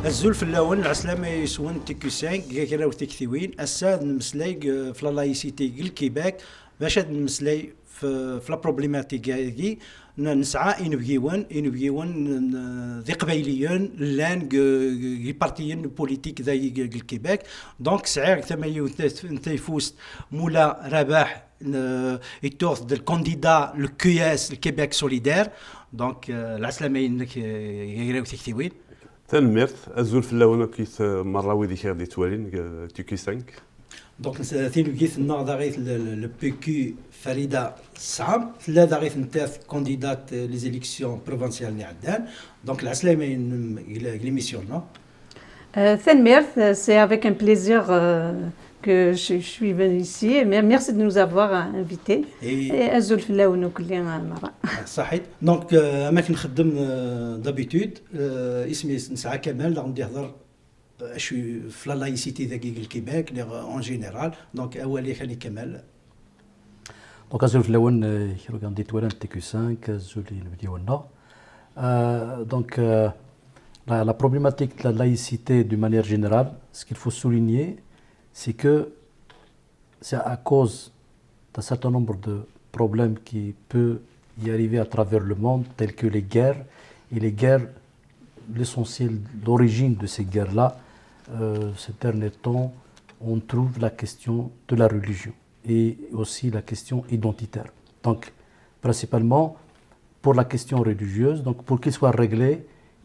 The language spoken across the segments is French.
الزول في اللون العسلامة يسون تيكو 5 كرا وتكثيوين الساد نمسلاي في لا لايسيتي الكيباك باش هاد نمسلاي في لا بروبليماتيك هادي نسعى انو بيون ذي قبايليين لان بارتيين بوليتيك ذا الكيباك دونك سعير ثمانية تيفوست مولا رباح يتوث دو الكانديدا لو كياس الكيباك سوليدير دونك العسلامة يقراو تكثيوين تنمرت الزول في اللون كيس مراوي دي خير دي توالين تيكي 5 دونك ثين جيت النهضه غيث لو بي كيو فريده صعب ثلاثه غيث نتاث كانديدات لي زيليكسيون بروفانسيال اللي عدان دونك العسلامه ليميسيون نو Thanmerth, c'est avec un plaisir que je suis venue ici. Merci de nous avoir invités. Et Azul Filaoun وكلين مرة. صحيح. دونك أماكن نخدم دابيتود اسمي نسعى كمال غادي نهضر شوي في لا لايسيتي ذاك الكيباك اون جينيرال دونك أولي خلي كمال. Donc Azul Filaoun يروح عندي توالن تيكو 5 Azul يبديونا. Donc la problématique de la laïcité d'une manière générale, ce qu'il faut souligner, c'est que c'est à cause d'un certain nombre de problèmes qui peuvent y arriver à travers le monde, tels que les guerres. Et les guerres, l'essentiel, l'origine de ces guerres-là, ces derniers temps, on trouve la question de la religion et aussi la question identitaire. Donc, principalement, pour la question religieuse, donc pour qu'il soit réglé,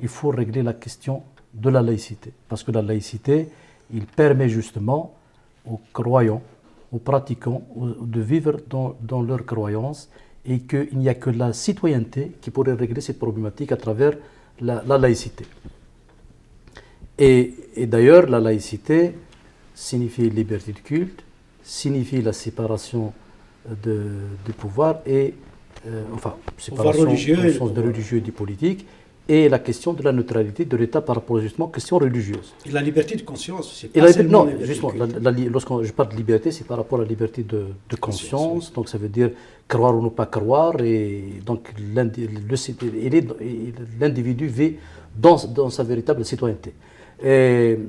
il faut régler la question de la laïcité. Parce que la laïcité, il permet justement aux croyants, aux pratiquants de vivre dans leurs croyances et qu'il n'y a que la citoyenneté qui pourrait régler cette problématique à travers la laïcité. Et d'ailleurs, la laïcité signifie liberté de culte, signifie la séparation du pouvoir et enfin, séparation au sens de religieux et du politique, et la question de la neutralité de l'État par rapport justement aux questions religieuses. Et la liberté de conscience, c'est pas seulement non, justement, lorsque je parle de liberté, c'est par rapport à la liberté de conscience, donc ça veut dire croire ou ne pas croire, et donc l'individu vit dans sa véritable citoyenneté. Et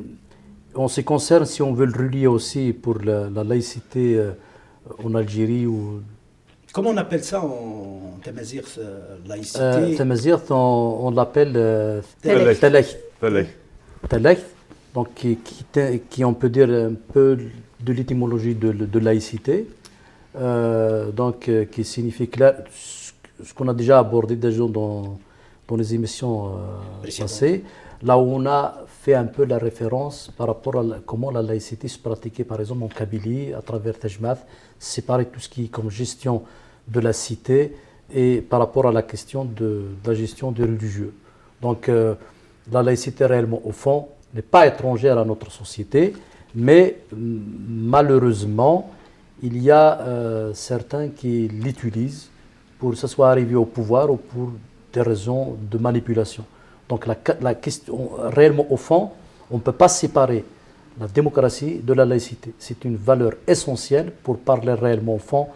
en ce qui concerne, si on veut le relier aussi pour la laïcité en Algérie ou comment on appelle ça en Tamazight, laïcité Tamazight, on l'appelle Talek, donc qui on peut dire un peu de l'étymologie de laïcité, donc qui signifie ce qu'on a déjà abordé déjà dans les émissions passées, là où on a fait un peu la référence par rapport à comment la laïcité se pratiquait par exemple en Kabylie, à travers Tajmath, séparer tout ce qui est comme gestion de la cité et par rapport à la question de la gestion des religieux. Donc la laïcité réellement au fond n'est pas étrangère à notre société, mais malheureusement il y a certains qui l'utilisent pour que ça soit arrivé au pouvoir ou pour des raisons de manipulation. Donc la question réellement au fond, on ne peut pas séparer la démocratie de la laïcité. C'est une valeur essentielle pour parler réellement au fond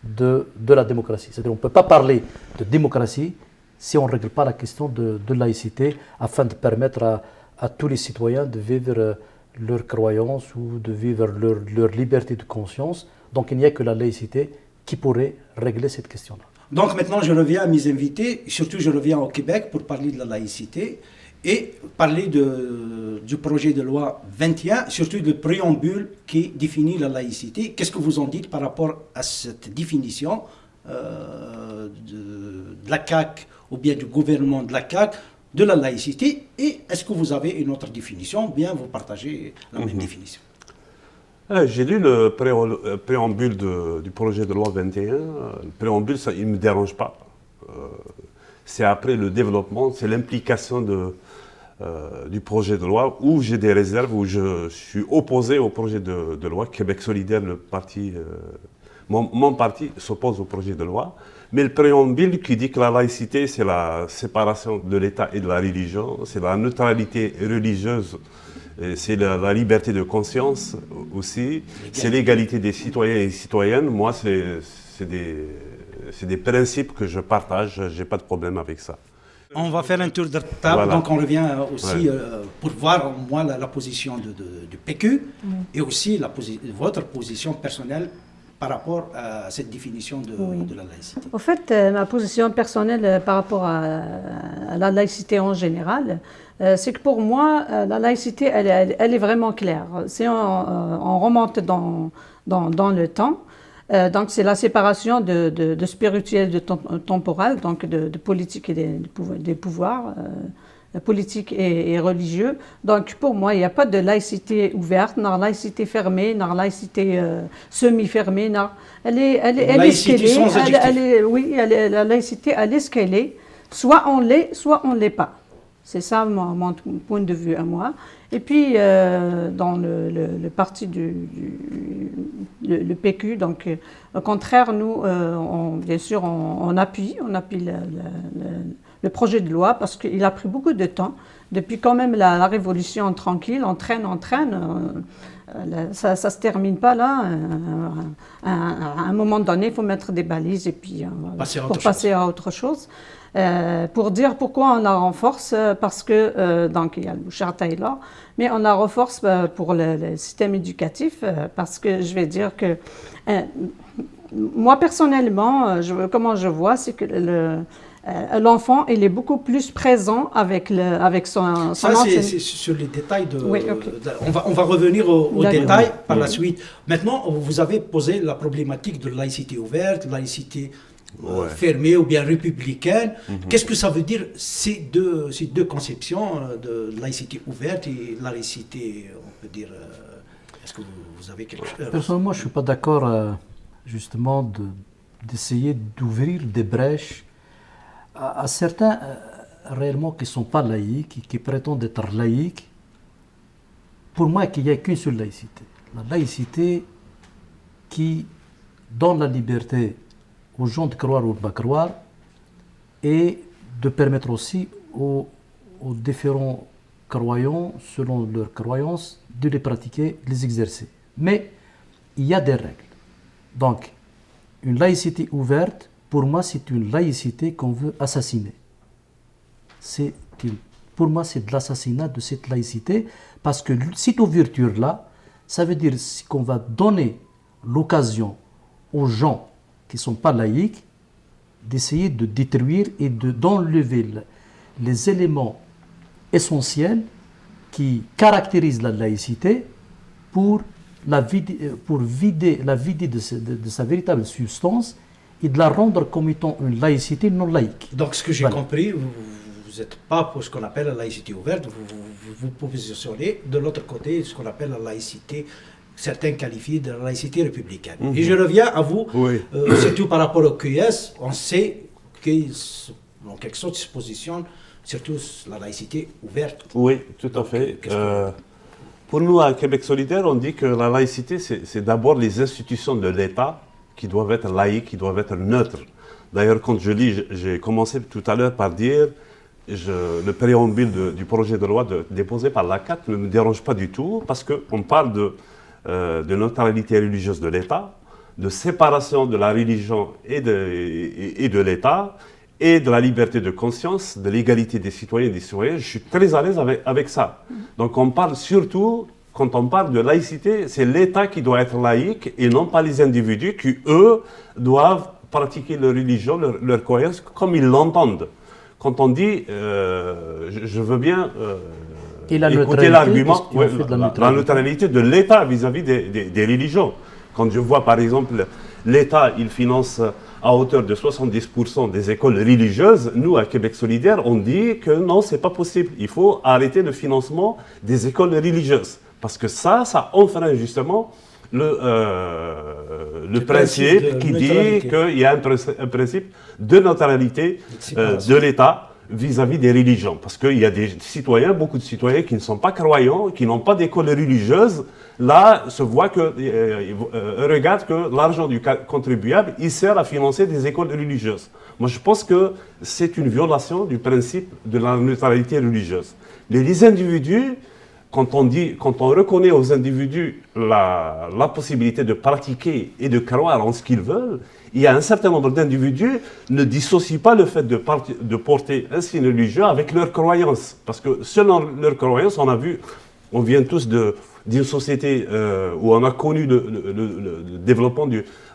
de la démocratie. C'est-à-dire on ne peut pas parler de démocratie si on ne règle pas la question de laïcité afin de permettre à tous les citoyens de vivre leur croyance ou de vivre leur liberté de conscience. Donc il n'y a que la laïcité qui pourrait régler cette question-là. Donc maintenant je reviens à mes invités, surtout je reviens au Québec pour parler de la laïcité et parler du projet de loi 21, surtout le préambule qui définit la laïcité. Qu'est-ce que vous en dites par rapport à cette définition de la CAQ ou bien du gouvernement de la CAQ de la laïcité, et est-ce que vous avez une autre définition ou bien vous partagez la même définition? J'ai lu le préambule du projet de loi 21. Le préambule, ça, il ne me dérange pas. C'est après le développement, c'est l'implication du projet de loi où j'ai des réserves, où je suis opposé au projet de loi. Québec solidaire, le parti, mon parti s'oppose au projet de loi. Mais le préambule qui dit que la laïcité, c'est la séparation de l'État et de la religion, c'est la neutralité religieuse, c'est la liberté de conscience aussi, c'est l'égalité des citoyens et citoyennes. Moi, c'est des principes que je partage, je n'ai pas de problème avec ça. On va faire un tour de table, Voilà. donc on revient aussi Ouais. pour voir au moins la position du PQ et aussi votre position personnelle par rapport à cette définition de la laïcité. Au fait, ma position personnelle par rapport à la laïcité en général, c'est que pour moi, la laïcité, elle est vraiment claire. Si on remonte dans le temps, donc c'est la séparation de spirituel et de temporel, donc de politique et des pouvoirs. Politique et religieux. Donc, pour moi, il n'y a pas de laïcité ouverte, non laïcité fermée, non laïcité semi-fermée, non. Elle est ce qu'elle est. Oui, la laïcité, elle est ce qu'elle est. Soit on l'est, soit on ne l'est pas. C'est ça mon point de vue à moi. Et puis, dans le parti le PQ, donc, au contraire, nous, bien sûr, on appuie le projet de loi parce qu'il a pris beaucoup de temps. Depuis quand même la révolution tranquille, on traîne, ça ne se termine pas là. À un moment donné, il faut mettre des balises et puis passer à autre chose. Pour dire pourquoi on la renforce, parce que donc il y a le Bouchard Taylor, mais on la renforce pour le système éducatif, parce que je vais dire que moi personnellement, comment je vois, c'est que l'enfant, il est beaucoup plus présent avec son Ça, c'est sur les détails Oui, okay. On va revenir aux détails par la suite. Maintenant, vous avez posé la problématique de laïcité ouverte, laïcité fermée ou bien républicaine. Qu'est-ce que ça veut dire ces deux conceptions de laïcité ouverte et laïcité, on peut dire... Est-ce que vous avez quelque chose? Personnellement, je ne suis pas d'accord justement d'essayer d'ouvrir des brèches à certains réellement qui ne sont pas laïcs, qui prétendent être laïcs. Pour moi, qu'il n'y a qu'une seule laïcité. La laïcité qui donne la liberté aux gens de croire ou de ne pas croire et de permettre aussi aux différents croyants, selon leurs croyances, de les pratiquer, de les exercer. Mais il y a des règles. Donc, une laïcité ouverte, pour moi, c'est une laïcité qu'on veut assassiner. Pour moi, c'est de l'assassinat de cette laïcité, parce que cette ouverture-là, ça veut dire qu'on va donner l'occasion aux gens qui ne sont pas laïcs d'essayer de détruire et d'enlever les éléments essentiels qui caractérisent la laïcité pour vider la vider de sa véritable substance et de la rendre comme étant une laïcité non laïque. Donc, ce que j'ai compris, vous n'êtes pas pour ce qu'on appelle la laïcité ouverte, vous positionnez de l'autre côté ce qu'on appelle la laïcité, certains qualifient de la laïcité républicaine. Et je reviens à vous, surtout par rapport au QS, on sait qu'en quelque sorte, ils se positionnent surtout la laïcité ouverte. Oui, tout à fait. Pour nous, à Québec solidaire, on dit que la laïcité, c'est d'abord les institutions de l'État qui doivent être laïques, qui doivent être neutres. D'ailleurs, quand je lis, j'ai commencé tout à l'heure par dire le préambule du projet de loi déposé par l'ACAT ne me dérange pas du tout, parce qu'on parle de neutralité religieuse de l'État, de séparation de la religion et de l'État, et de la liberté de conscience, de l'égalité des citoyens et des citoyennes. Je suis très à l'aise avec ça. Donc on parle surtout, quand on parle de laïcité, c'est l'État qui doit être laïque et non pas les individus qui, eux, doivent pratiquer leur religion, leur croyance comme ils l'entendent. Quand on dit, je veux bien écouter l'argument, la neutralité de l'État vis-à-vis des religions. Quand je vois par exemple l'État, il finance à hauteur de 70% des écoles religieuses, nous, à Québec solidaire, on dit que non, c'est pas possible. Il faut arrêter le financement des écoles religieuses. Parce que ça enfreint justement le principe qui dit qu'il y a un principe de neutralité de l'État vis-à-vis des religions. Parce qu'il y a des citoyens, beaucoup de citoyens qui ne sont pas croyants, qui n'ont pas d'école religieuse, là, se voient regardent que l'argent du contribuable, il sert à financer des écoles religieuses. Moi, je pense que c'est une violation du principe de la neutralité religieuse. Les individus, quand on reconnaît aux individus la possibilité de pratiquer et de croire en ce qu'ils veulent, il y a un certain nombre d'individus qui ne dissocient pas le fait de porter un signe religieux avec leurs croyances. Parce que selon leurs croyances, on vient tous d'une société où on a connu le développement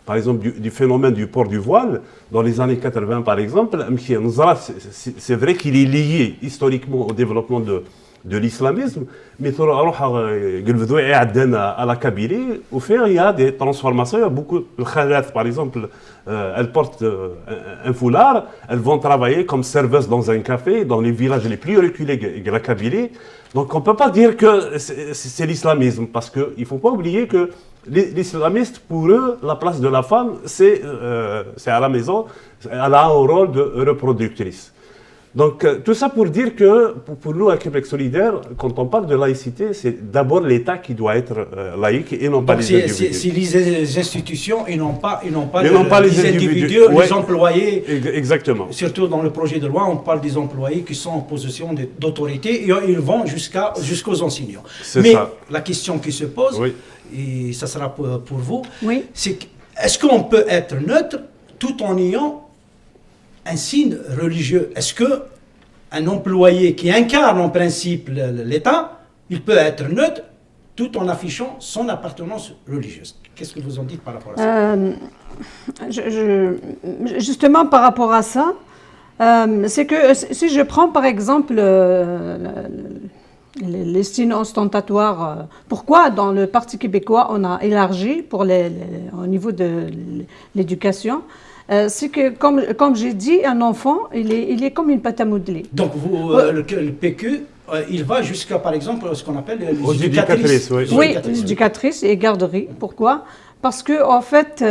par exemple, du phénomène du port du voile. Dans les années 80, par exemple, c'est vrai qu'il est lié historiquement au développement de l'islamisme, mais à la Kabylie, au fait, il y a des transformations. Il y a beaucoup de khalat, par exemple, elles portent un foulard, elles vont travailler comme serveuses dans un café, dans les villages les plus reculés de la Kabylie. Donc on ne peut pas dire que c'est l'islamisme, parce qu'il ne faut pas oublier que les islamistes, pour eux, la place de la femme, c'est à la maison, elle a un rôle de reproductrice. Donc, tout ça pour dire que, pour nous, à Québec solidaire, quand on parle de laïcité, c'est d'abord l'État qui doit être laïque et non pas les individus. C'est les institutions et non pas les individus, les employés. Exactement. Surtout dans le projet de loi, on parle des employés qui sont en position d'autorité et ils vont jusqu'aux enseignants. Mais ça. La question qui se pose, et ça sera pour vous, c'est est-ce qu'on peut être neutre tout en ayant un signe religieux? Est-ce qu'un employé qui incarne en principe l'État, il peut être neutre tout en affichant son appartenance religieuse? Qu'est-ce que vous en dites par rapport à ça? Justement par rapport à ça, c'est que si je prends par exemple les signes ostentatoires, pourquoi dans le Parti québécois on a élargi au niveau de l'éducation? C'est que, comme j'ai dit, un enfant, il est comme une pâte à modeler. Donc, le PQ, il va jusqu'à, par exemple, ce qu'on appelle les éducatrices. Oui, les éducatrices et garderies. Pourquoi? Parce que, en fait,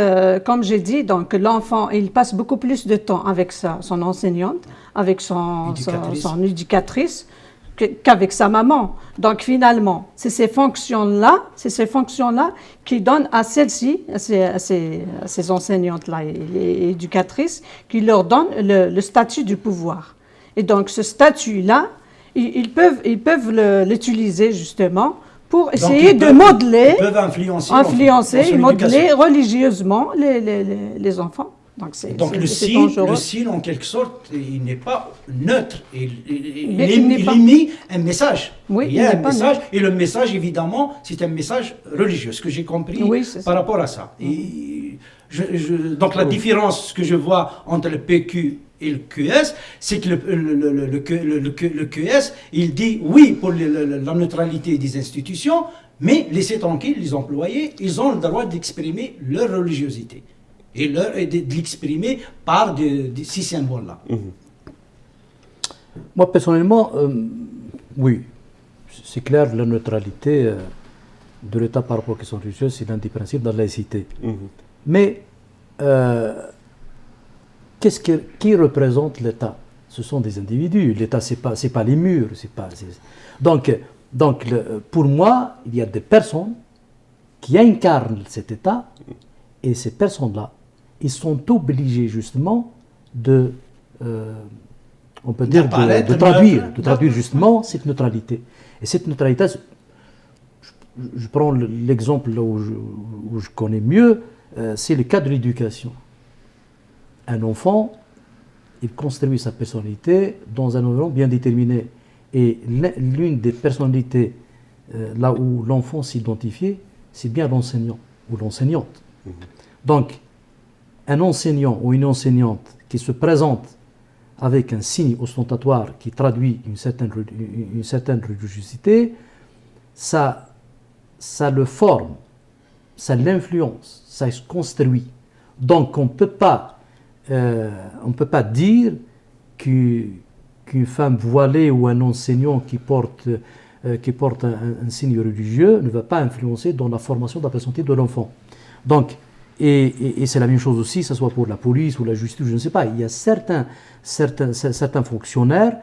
comme j'ai dit, donc l'enfant, il passe beaucoup plus de temps avec son enseignante, avec son éducatrice, qu'avec sa maman. Donc finalement, c'est ces fonctions-là qui donnent à celles-ci, à ces enseignantes-là et éducatrices, qui leur donnent le statut du pouvoir. Et donc ce statut-là, ils peuvent l'utiliser justement pour essayer de modeler, influencer et modeler religieusement les enfants. Donc le signe, en quelque sorte, il n'est pas neutre. Il émet un message. Oui, il y a un message. Et le message, évidemment, c'est un message religieux, ce que j'ai compris par rapport à ça. Et donc la différence que je vois entre le PQ et le QS, c'est que le QS, il dit oui pour la neutralité des institutions, mais laissez tranquille les employés, ils ont le droit d'exprimer leur religiosité. Et de l'exprimer par ces symboles-là. Moi, personnellement, oui, c'est clair, la neutralité de l'État par rapport aux questions religieuses, c'est l'un des principes de la laïcité. Mais, qui représente l'État? Ce sont des individus. L'État, c'est pas les murs. Donc, pour moi, il y a des personnes qui incarnent cet État, et ces personnes-là, ils sont obligés justement de traduire justement cette neutralité. Et cette neutralité, je prends l'exemple là où je connais mieux, c'est le cas de l'éducation. Un enfant, il construit sa personnalité dans un environnement bien déterminé. Et l'une des personnalités là où l'enfant s'identifie, c'est bien l'enseignant ou l'enseignante. Donc, un enseignant ou une enseignante qui se présente avec un signe ostentatoire qui traduit une certaine religiosité, ça le forme, ça l'influence, ça se construit. Donc, on ne peut pas dire qu'une femme voilée ou un enseignant qui porte un signe religieux ne va pas influencer dans la formation de la personnalité de l'enfant. Donc, et c'est la même chose aussi, que ce soit pour la police ou la justice, je ne sais pas. Il y a certains fonctionnaires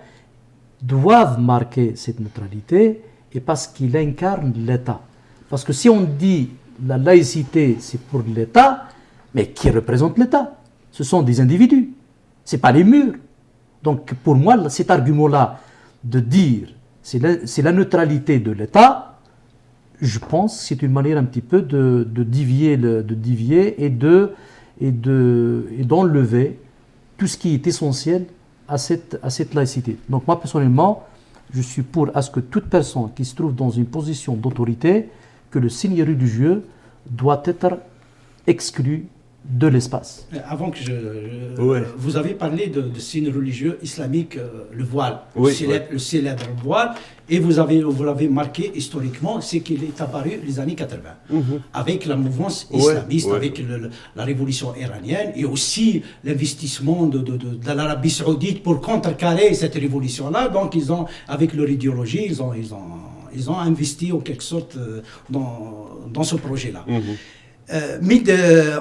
doivent marquer cette neutralité et parce qu'ils incarnent l'État. Parce que si on dit la laïcité, c'est pour l'État, mais qui représente l'État? Ce sont des individus, ce n'est pas les murs. Donc pour moi, cet argument-là de dire c'est la neutralité de l'État. Je pense que c'est une manière un petit peu de dévier et d'enlever tout ce qui est essentiel à cette laïcité. Donc moi personnellement, je suis pour à ce que toute personne qui se trouve dans une position d'autorité, que le signe religieux doit être exclu de l'espace. Avant que Ouais. vous avez parlé de signes religieux islamiques, le voile, Oui, le célèbre voile, et vous l'avez marqué historiquement, c'est qu'il est apparu les années 80, avec la mouvance islamiste, Ouais. avec la révolution iranienne, et aussi l'investissement de l'Arabie saoudite pour contrecarrer cette révolution-là. Donc avec leur idéologie, ils ont investi en quelque sorte dans ce projet-là. Mais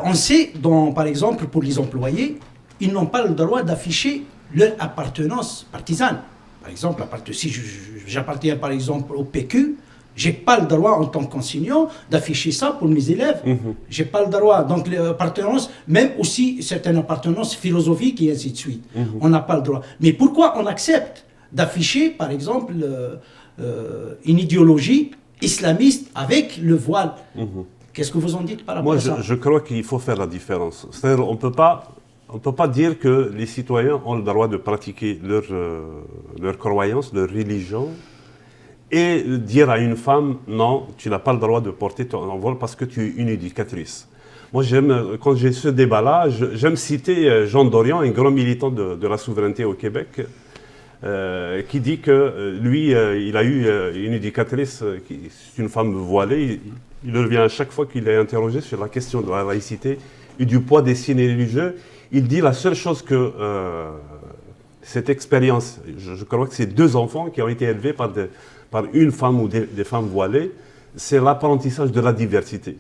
on sait, par exemple, pour les employés, ils n'ont pas le droit d'afficher leur appartenance partisane. Par exemple, si j'appartiens par exemple au PQ, j'ai pas le droit en tant qu'enseignant d'afficher ça pour mes élèves. J'ai pas le droit. Donc l'appartenance, même aussi certaines appartenances philosophiques et ainsi de suite, on n'a pas le droit. Mais pourquoi on accepte d'afficher, par exemple, une idéologie islamiste avec le voile? Qu'est-ce que vous en dites par rapport à ça? Je crois qu'il faut faire la différence. C'est-à-dire, on ne peut pas dire que les citoyens ont le droit de pratiquer leur croyance, leur religion, et dire à une femme, non, tu n'as pas le droit de porter ton voile parce que tu es une éducatrice. Moi, quand j'ai ce débat-là, j'aime citer Jean Dorion, un grand militant de la souveraineté au Québec, qui dit que lui, il a eu une éducatrice, c'est une femme voilée. Il revient à chaque fois qu'il est interrogé sur la question de la laïcité et du poids des signes religieux. Il dit la seule chose que cette expérience, je crois que c'est 2 enfants qui ont été élevés par une femme ou des femmes voilées, c'est l'apprentissage de la diversité.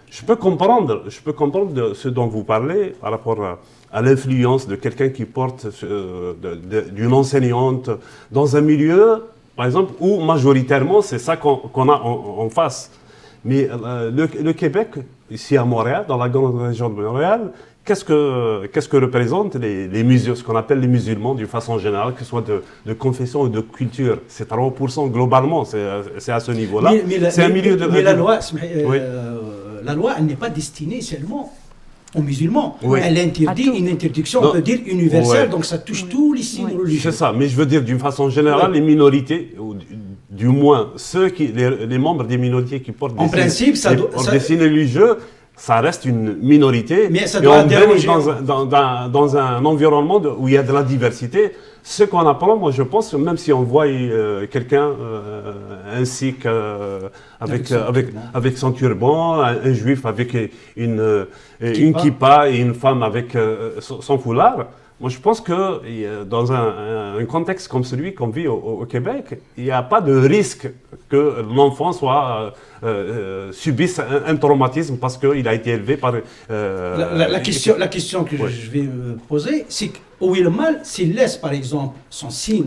Je peux comprendre de ce dont vous parlez par rapport à l'influence de quelqu'un qui porte, d'une enseignante dans un milieu, par exemple, où majoritairement c'est ça qu'on a en face. Mais le Québec, ici à Montréal, dans la grande région de Montréal, qu'est-ce que représentent les musulmans, ce qu'on appelle les musulmans d'une façon générale, que ce soit de confession ou de culture? C'est 3% globalement, c'est à ce niveau-là. C'est un milieu de... Mais la loi, Oui. la loi, elle n'est pas destinée seulement aux musulmans. Oui. Elle interdit une interdiction, on peut dire universelle, Ouais. donc ça touche tous les signes religieux. C'est ça, mais je veux dire d'une façon générale, les minorités, ou du moins les membres des minorités qui portent des signes religieux, ça reste une minorité. Mais ça et doit on baigne déroger. dans un environnement où il y a de la diversité. Ce qu'on apprend, moi je pense, même si on voit quelqu'un, un sikh avec son turban, un juif avec une kippa et une femme avec son foulard, moi je pense que dans un contexte comme celui qu'on vit au Québec, il n'y a pas de risque que l'enfant subisse un traumatisme parce qu'il a été élevé par... La question que je vais poser, c'est où est le mal s'il laisse par exemple son signe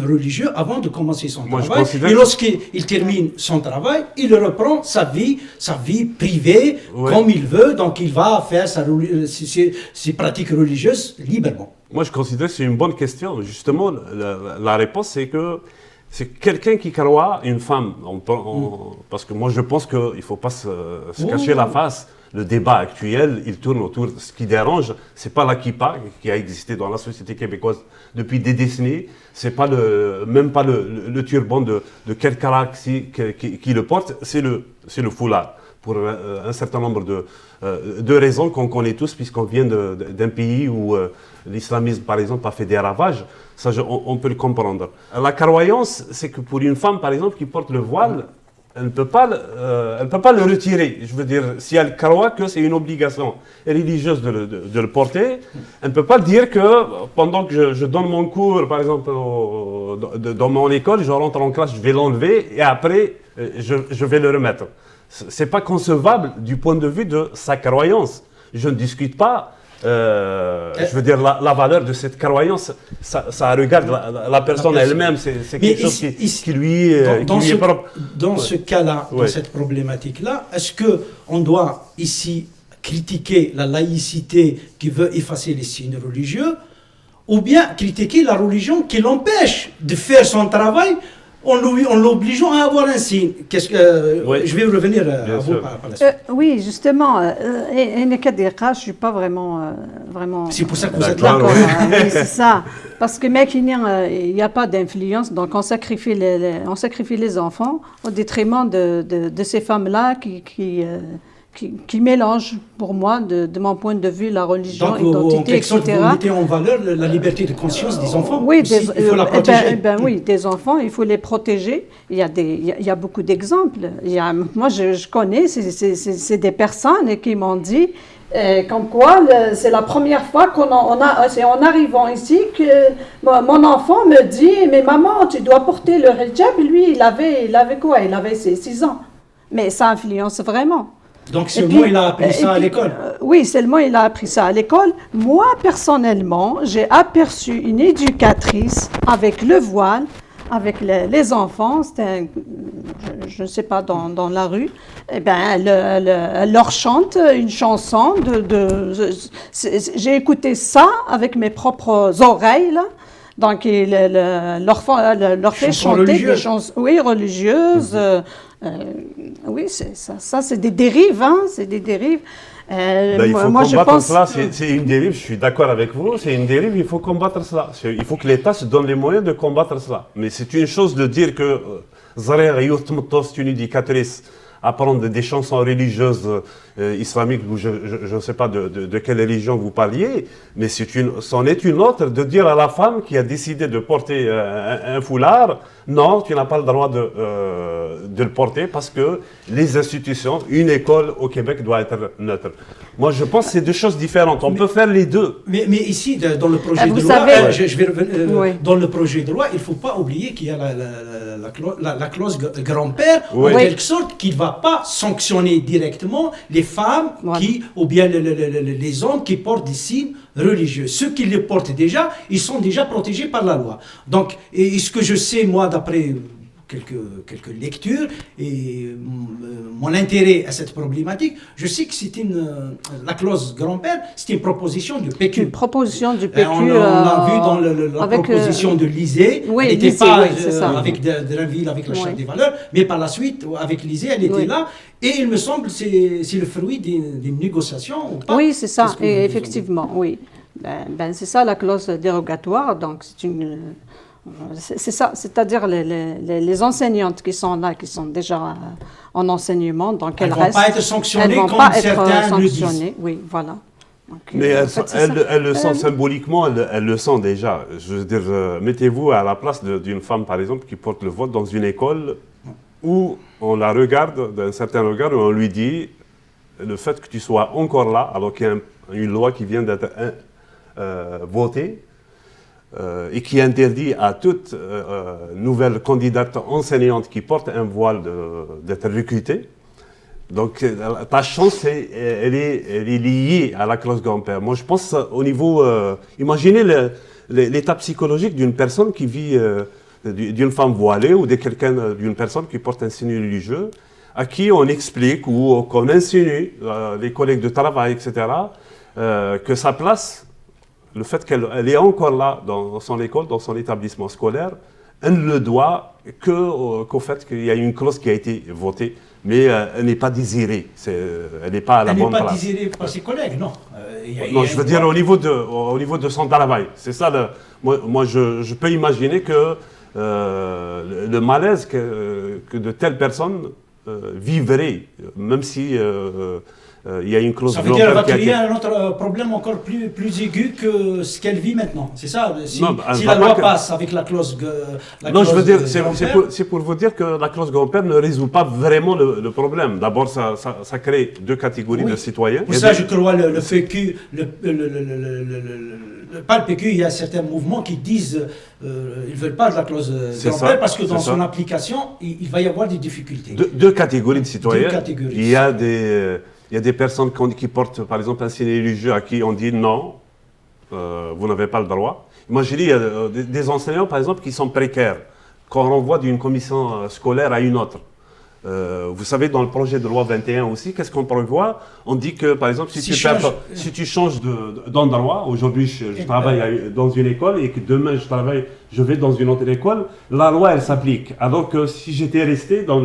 religieux avant de commencer son travail, et lorsqu'il termine son travail, il reprend sa vie privée comme il veut, donc il va faire ses pratiques religieuses librement. Moi je considère que c'est une bonne question. Justement, la réponse c'est que c'est quelqu'un qui croit, une femme, parce que moi je pense qu'il ne faut pas se cacher la face. Le débat actuel, il tourne autour de ce qui dérange. Ce n'est pas la kippa qui a existé dans la société québécoise depuis des décennies. Ce n'est pas même pas le turban de quelqu'un qui le porte, c'est le foulard. Pour un certain nombre de raisons qu'on connaît tous, puisqu'on vient d'un pays où l'islamisme, par exemple, a fait des ravages. Ça, on peut le comprendre. La croyance, c'est que pour une femme, par exemple, qui porte le voile, elle ne peut pas le retirer. Je veux dire, si elle croit que c'est une obligation religieuse de le porter, elle ne peut pas dire que pendant que je donne mon cours, par exemple, dans mon école, je rentre en classe, je vais l'enlever et après, je vais le remettre. Ce n'est pas concevable du point de vue de sa croyance. Je ne discute pas. Je veux dire, la valeur de cette croyance, ça regarde la personne elle-même, c'est quelque chose qui lui est propre. Dans ce cas-là, dans cette problématique-là, est-ce qu'on doit ici critiquer la laïcité qui veut effacer les signes religieux, ou bien critiquer la religion qui l'empêche de faire son travail en l'obligeant à avoir un signe. Oui. Je vais revenir Bien à vous sûr. par la suite. Oui, justement, je ne suis pas vraiment... C'est pour ça que vous êtes D'accord. là. D'accord, oui, c'est ça. Parce que mec, il n'y a pas d'influence, donc on sacrifie les enfants au détriment de ces femmes-là qui mélangent, pour moi, de mon point de vue, la religion, Donc, en l'identité, quelque sorte, etc. vous mettez en valeur la liberté de conscience des enfants. Oui, Aussi, il faut la protéger. oui, des enfants, il faut les protéger. Il y a beaucoup d'exemples. Moi, je connais, c'est des personnes qui m'ont dit, comme quoi, c'est la première fois c'est en arrivant ici que mon enfant me dit, mais maman, tu dois porter le hijab. Lui, il avait quoi? Il avait 6 ans. Mais ça influence vraiment. Donc, seulement, il a appris ça à l'école. Oui, seulement il a appris ça à l'école. Moi, personnellement, j'ai aperçu une éducatrice avec le voile, avec les enfants, je ne sais pas, dans la rue. Eh bien, elle leur chante une chanson. J'ai écouté ça avec mes propres oreilles, là. Donc, leur fait chanter des chansons, oui, religieuses. Oui, ça c'est des dérives, hein, c'est des dérives. Il faut combattre cela, c'est une dérive, je suis d'accord avec vous, c'est une dérive, il faut combattre cela. Il faut que l'État se donne les moyens de combattre cela. Mais c'est une chose de dire que Zarer Youth Moutos, c'est une éducatrice, apprendre des chansons religieuses islamiques, ou je ne sais pas de quelle religion vous parliez, mais c'en est une autre de dire à la femme qui a décidé de porter un foulard, non, tu n'as pas le droit de le porter parce que les institutions, une école au Québec doit être neutre. Moi, je pense que c'est deux choses différentes. On peut faire les deux. Mais ici, dans le projet Vous de loi, savez- je vais revenir, Oui. dans le projet de loi, il ne faut pas oublier qu'il y a la clause grand-père, Oui. en quelque sorte, qui ne va pas sanctionner directement les femmes Voilà. ou bien les hommes qui portent des signes religieux. Ceux qui les portent déjà, ils sont déjà protégés par la loi. Donc, et ce que je sais, moi, d'après quelques lectures et mon intérêt à cette problématique, je sais que c'est la clause grand-père, c'est une proposition de PQ. Une proposition du PQ. On l'a vu dans la avec, proposition de l'ISée. oui, Elle n'était l'ISée, pas oui, c'est ça. avec Drainville, avec la Charte Oui. des valeurs, mais par la suite, avec l'ISée, elle était Oui. là. Et il me semble que c'est le fruit d'une négociation ou pas. Oui, c'est ça, Qu'est-ce que et vous effectivement, oui. C'est ça la clause dérogatoire, donc c'est ça, c'est-à-dire les enseignantes qui sont là, qui sont déjà en enseignement, donc Elles elles vont restent. pas être sanctionnées elles vont comme pas être certains le disent. sanctionnées, oui, voilà. Donc, Mais en fait, c'est ça. elles le sentent symboliquement, elles le sentent déjà. Je veux dire, mettez-vous à la place d'une femme, par exemple, qui porte le voile dans une école où on la regarde d'un certain regard, où on lui dit le fait que tu sois encore là, alors qu'il y a une loi qui vient d'être votée et qui interdit à toute nouvelle candidate enseignante qui porte un voile d'être recrutée. Donc, ta chance, elle est liée à la clause grand-père. Moi, je pense au niveau... imaginez l'état psychologique d'une personne qui vit, d'une femme voilée ou d'une personne qui porte un signe religieux, à qui on explique ou qu'on insinue, les collègues de travail, etc., que sa place, le fait qu'elle est encore là dans son école, dans son établissement scolaire, elle ne le doit qu'au fait qu'il y a une clause qui a été votée. Mais elle n'est pas désirée, elle n'est pas à la bonne place. Elle n'est pas désirée par ses collègues, non. Non, je veux dire au niveau de son travail. C'est ça, moi je peux imaginer que le malaise que de telles personnes vivraient, même si il y a une clause Ça veut dire qu'elle va globale qui a créer été... un autre problème encore plus aigu que ce qu'elle vit maintenant. C'est ça. Si Non, si bah, la loi que- passe avec la clause. Non, je veux dire, grand-père, c'est pour vous dire que la clause grand-père ne résout pas vraiment le problème. D'abord, ça crée deux catégories Oui. de citoyens. Pour Il y a ça, des- je crois le PQ, pas le PQ, il y a certains mouvements qui disent ils ne veulent pas de la clause C'est grand-père ça, parce que dans c'est son ça. application, il va y avoir des difficultés. Deux catégories de citoyens. Deux catégories. Il y a des personnes qui portent, par exemple, un signe religieux à qui on dit non, vous n'avez pas le droit. Imaginez, il y a des enseignants, par exemple, qui sont précaires, qu'on renvoie d'une commission scolaire à une autre. Vous savez, dans le projet de loi 21 aussi, qu'est-ce qu'on prévoit? On dit que, par exemple, si tu changes d'endroit, aujourd'hui je travaille dans une école et que demain je vais dans une autre école, la loi elle s'applique. Alors que si j'étais resté dans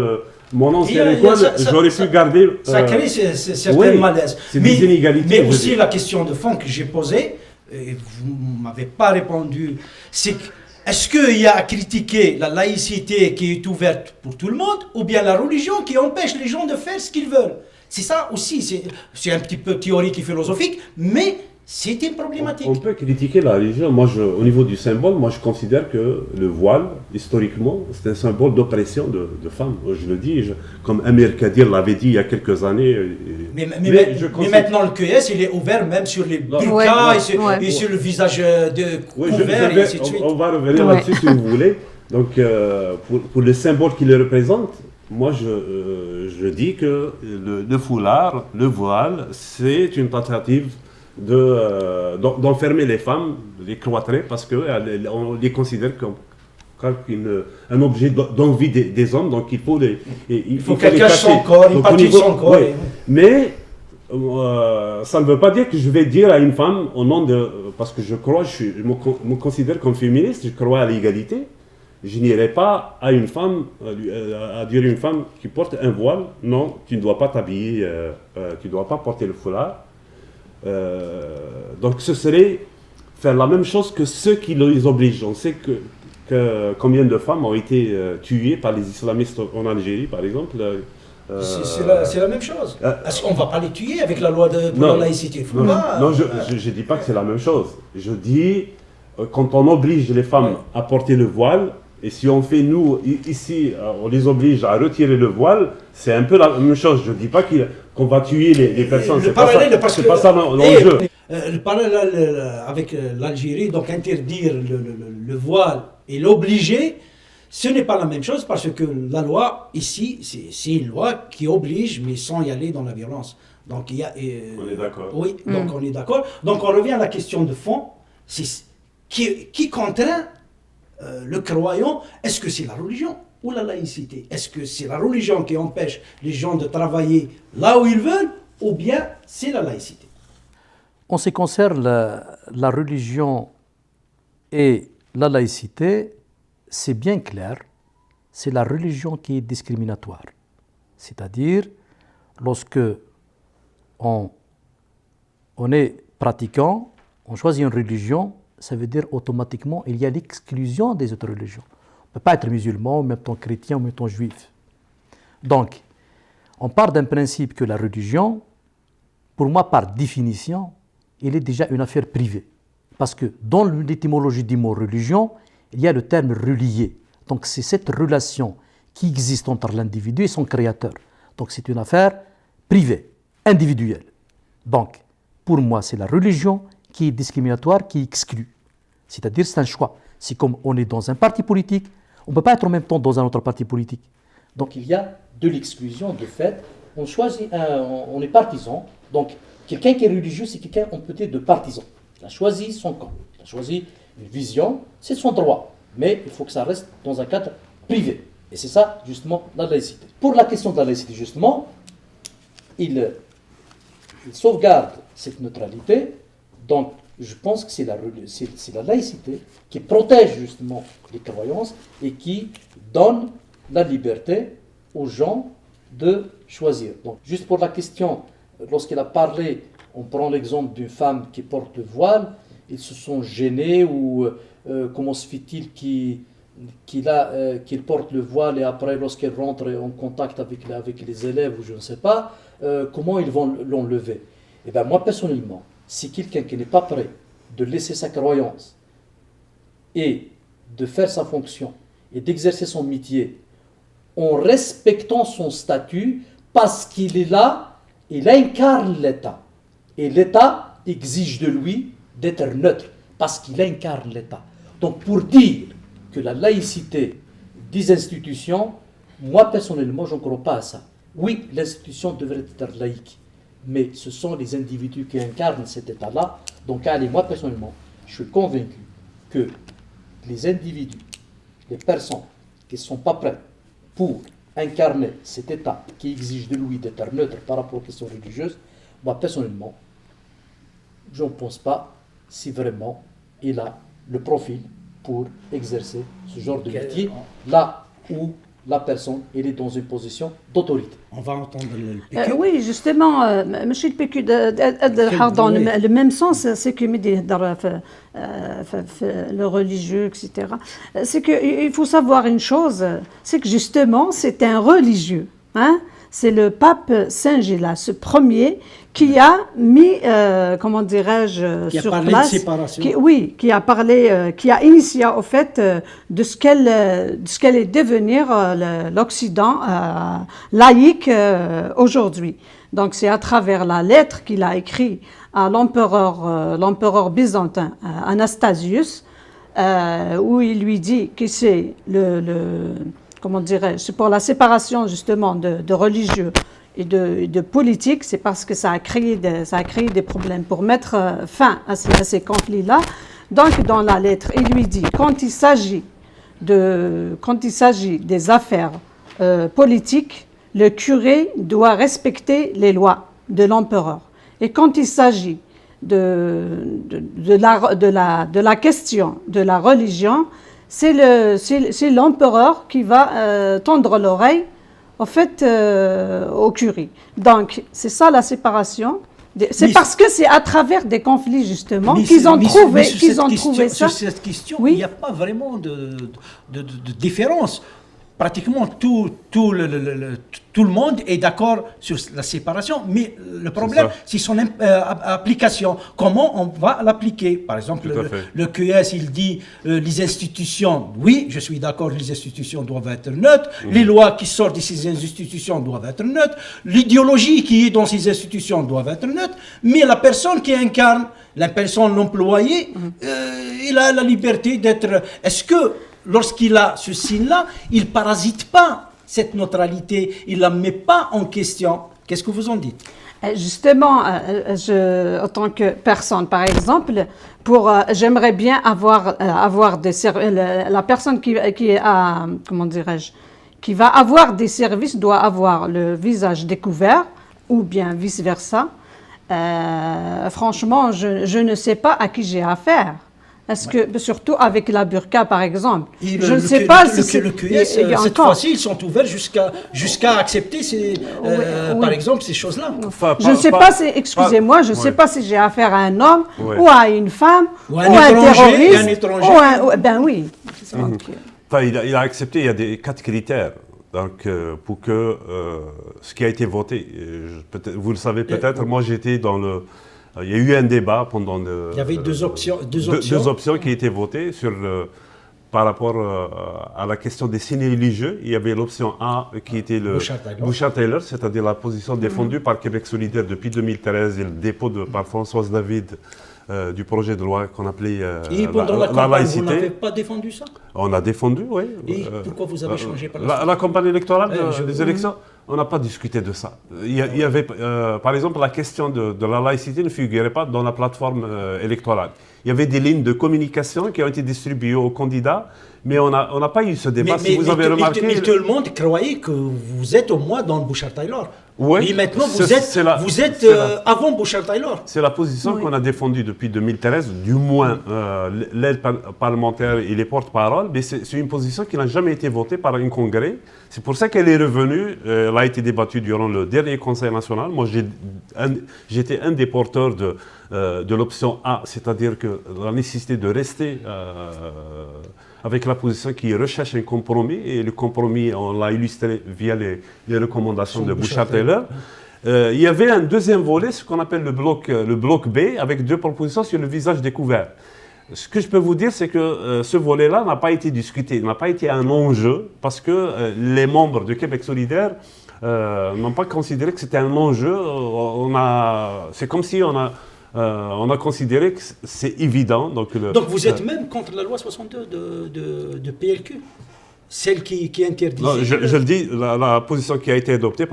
mon ancienne école, j'aurais pu garder... Ça crée certains oui, malaises. c'est des inégalités. Mais aussi la question de fond que j'ai posée, et vous ne m'avez pas répondu, c'est que est-ce qu'il y a à critiquer la laïcité qui est ouverte pour tout le monde ou bien la religion qui empêche les gens de faire ce qu'ils veulent? C'est ça aussi, c'est un petit peu théorique et philosophique, mais c'est une problématique. On peut critiquer la religion. Moi, au niveau du symbole, moi je considère que le voile, historiquement, c'est un symbole d'oppression de femmes. Je le dis, comme Amir Kadir l'avait dit il y a quelques années. Mais maintenant, le QS, il est ouvert même sur les burkas et sur le visage couvert, et ainsi de suite. On va revenir là-dessus si vous voulez. Donc, pour le symbole qu'il représente, moi je dis que le foulard, le voile, c'est une tentative d'enfermer les femmes, les cloîtrer, parce qu'on les considère comme un objet d'envie des hommes, donc il faut qu'elles cachent son corps, une partie de son corps. Oui. Mais ça ne veut pas dire que je vais dire à une femme, au nom parce que je me considère comme féministe, je crois à l'égalité, je n'irai pas à une femme, à dire à une femme qui porte un voile, non, tu ne dois pas t'habiller, tu ne dois pas porter le foulard. Donc ce serait faire la même chose que ceux qui les obligent. On sait que combien de femmes ont été tuées par les islamistes en Algérie, par exemple. C'est la même chose. Est-ce qu'on ne va pas les tuer avec la loi pour la laïcité? Non, je ne dis pas que c'est la même chose. Je dis, quand on oblige les femmes à porter le voile, et si on fait, nous, ici, on les oblige à retirer le voile, c'est un peu la même chose. Je ne dis pas qu'on va tuer les personnes. C'est pas ça l'enjeu. Le parallèle avec l'Algérie, donc interdire le voile et l'obliger, ce n'est pas la même chose parce que la loi, ici, c'est une loi qui oblige, mais sans y aller dans la violence. Donc, on est d'accord. Oui, donc on est d'accord. Donc, on revient à la question de fond. Qui contraint le croyant? Est-ce que c'est la religion ou la laïcité? Est-ce que c'est la religion qui empêche les gens de travailler là où ils veulent ou bien c'est la laïcité? En ce qui concerne la religion et la laïcité, c'est bien clair, c'est la religion qui est discriminatoire. C'est-à-dire, lorsque on est pratiquant, on choisit une religion, ça veut dire automatiquement il y a l'exclusion des autres religions. On ne peut pas être musulman, en même temps chrétien, en même temps juif. Donc, on part d'un principe que la religion, pour moi, par définition, il est déjà une affaire privée. Parce que dans l'étymologie du mot religion, il y a le terme relié. Donc c'est cette relation qui existe entre l'individu et son créateur. Donc c'est une affaire privée, individuelle. Donc, pour moi, c'est la religion qui est discriminatoire, qui exclut. C'est-à-dire c'est un choix. C'est comme on est dans un parti politique, on ne peut pas être en même temps dans un autre parti politique. Donc il y a de l'exclusion de fait. On choisit, on est partisan. Donc quelqu'un qui est religieux, c'est quelqu'un, on peut dire, de partisan. Il a choisi son camp, il a choisi une vision, c'est son droit. Mais il faut que ça reste dans un cadre privé. Et c'est ça, justement, la laïcité. Pour la question de la laïcité, justement, il sauvegarde cette neutralité. Donc, je pense que c'est la laïcité qui protège, justement, les croyances et qui donne la liberté aux gens de choisir. Donc, juste pour la question, lorsqu'il a parlé, on prend l'exemple d'une femme qui porte le voile, ils se sont gênés ou comment se fait-il qu'il porte le voile et après, lorsqu'elle rentre en contact avec les élèves ou je ne sais pas, comment ils vont l'enlever? Eh bien, moi, personnellement, si quelqu'un qui n'est pas prêt de laisser sa croyance et de faire sa fonction et d'exercer son métier en respectant son statut, parce qu'il est là, il incarne l'État. Et l'État exige de lui d'être neutre, parce qu'il incarne l'État. Donc pour dire que la laïcité des institutions, moi personnellement, je ne crois pas à ça. Oui, l'institution devrait être laïque, mais ce sont les individus qui incarnent cet État-là. Donc allez, moi personnellement, je suis convaincu que les individus, les personnes qui ne sont pas prêtes pour incarner cet état qui exige de lui d'être neutre par rapport aux questions religieuses, moi personnellement, je ne pense pas si vraiment il a le profil pour exercer ce genre de métier là où la personne elle est dans une position d'autorité. On va entendre le PQ. Oui, justement, ماشي البيكو dans le même sens, c'est que le religieux, etc. C'est qu'il faut savoir une chose, c'est que justement, c'est un religieux. Hein? C'est le pape Saint-Gélas, ce premier, qui a mis, comment dirais-je, Qui a sur parlé de place, séparation. qui a parlé, qui a initié au fait de ce qu'elle est devenir l'Occident laïque aujourd'hui. Donc c'est à travers la lettre qu'il a écrit à l'empereur byzantin Anastasius, où il lui dit que c'est comment dirais-je, c'est pour la séparation justement de religieux et de politique, c'est parce que ça a créé des problèmes. Pour mettre fin à ces conflits-là, donc dans la lettre, il lui dit, quand il s'agit des affaires politiques, le curé doit respecter les lois de l'empereur. Et quand il s'agit de la question de la religion, c'est l'empereur qui va tendre l'oreille au fait au curé. Donc c'est ça la séparation. C'est parce que c'est à travers des conflits justement qu'ils ont trouvé ça. Sur cette question, Oui. il n'y a pas vraiment de différence. Pratiquement tout le monde est d'accord sur la séparation, mais le problème, c'est son application. Comment on va l'appliquer? Par exemple, le QS, il dit les institutions, oui, je suis d'accord, les institutions doivent être neutres, les lois qui sortent de ces institutions doivent être neutres, l'idéologie qui est dans ces institutions doit être neutre, mais la personne qui incarne, la personne, l'employé, il a la liberté d'être... Est-ce que lorsqu'il a ce signe-là, il ne parasite pas cette neutralité, il ne la met pas en question? Qu'est-ce que vous en dites? Justement, en tant que personne, par exemple, j'aimerais bien avoir la personne qui a, comment dirais-je, qui va avoir des services doit avoir le visage découvert ou bien vice-versa. Franchement, je ne sais pas à qui j'ai affaire. Est-ce que, surtout avec la burqa, par exemple, je ne sais pas si le QS, cette fois-ci, ils sont ouverts jusqu'à accepter, par exemple, ces choses-là. Je ne sais pas, excusez-moi, je ne sais pas si j'ai affaire à un homme ou à une femme ou à un terroriste. Ben oui. Enfin, il a accepté, il y a des 4 critères. Donc, pour que ce qui a été voté, vous le savez peut-être, moi j'étais dans le... Il y a eu un débat pendant... il y avait deux options qui étaient votées par rapport à la question des signes religieux. Il y avait l'option A qui était le Bouchard-Taylor, c'est-à-dire la position défendue par Québec solidaire depuis 2013 et le dépôt par Françoise David du projet de loi qu'on appelait et pendant la campagne, laïcité. Vous n'avez pas défendu ça? On a défendu, oui. Et pourquoi vous avez changé par la campagne électorale des élections? On n'a pas discuté de ça. Il y avait, par exemple, la question de la laïcité ne figurait pas dans la plateforme électorale. Il y avait des lignes de communication qui ont été distribuées aux candidats, mais on n'a pas eu ce débat. Si vous avez remarqué... Mais tout le monde croyait que vous êtes au moins dans le Bouchard-Taylor. Oui. Et maintenant, vous êtes avant Bouchard-Taylor. C'est la position qu'on a défendue depuis 2013, du moins l'aide parlementaire et les porte-paroles, mais c'est une position qui n'a jamais été votée par un congrès. C'est pour ça qu'elle est revenue, elle a été débattue durant le dernier Conseil national. Moi, j'étais un des porteurs de l'option A, c'est-à-dire que la nécessité de rester avec la position qui recherche un compromis, et le compromis, on l'a illustré via les recommandations de Bouchard-Taylor. Il y avait un deuxième volet, ce qu'on appelle le bloc B, avec 2 propositions sur le visage découvert. Ce que je peux vous dire, c'est que ce volet-là n'a pas été discuté, n'a pas été un enjeu, parce que les membres de Québec solidaire n'ont pas considéré que c'était un enjeu. C'est comme si on a considéré que c'est évident. Donc vous êtes même contre la loi 62 de PLQ, celle qui interdit... Non, je le dis, la position qui a été adoptée,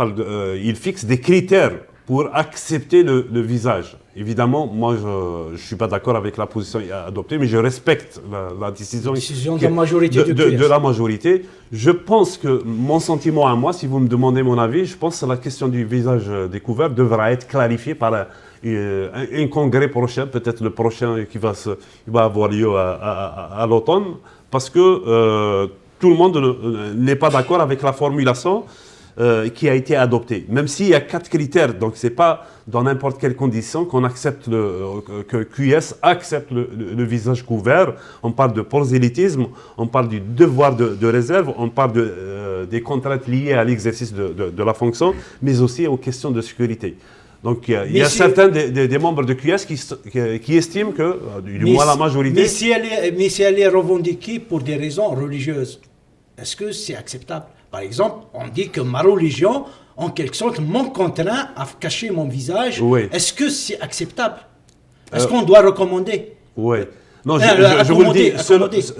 il fixe des critères pour accepter le visage. Évidemment, moi, je ne suis pas d'accord avec la position adoptée, mais je respecte la décision, de la majorité de la majorité. Je pense que mon sentiment à moi, si vous me demandez mon avis, je pense que la question du visage découvert devra être clarifiée par un congrès prochain, peut-être le prochain qui va avoir lieu à l'automne, parce que tout le monde n'est pas d'accord avec la formulation qui a été adoptée. Même s'il y a 4 critères, donc ce n'est pas dans n'importe quelle condition qu'on accepte que QS accepte le visage couvert. On parle de prosélytisme, on parle du devoir de réserve, on parle des contraintes liées à l'exercice de la fonction, mais aussi aux questions de sécurité. Donc il y a certains des membres de QS qui estiment que, du moins la majorité... Mais si elle est revendiquée pour des raisons religieuses, est-ce que c'est acceptable? Par exemple, on dit que ma religion, en quelque sorte, m'ont contraint à cacher mon visage. Oui. Est-ce que c'est acceptable? Est-ce qu'on doit recommander? Oui. Non, je vous le dis,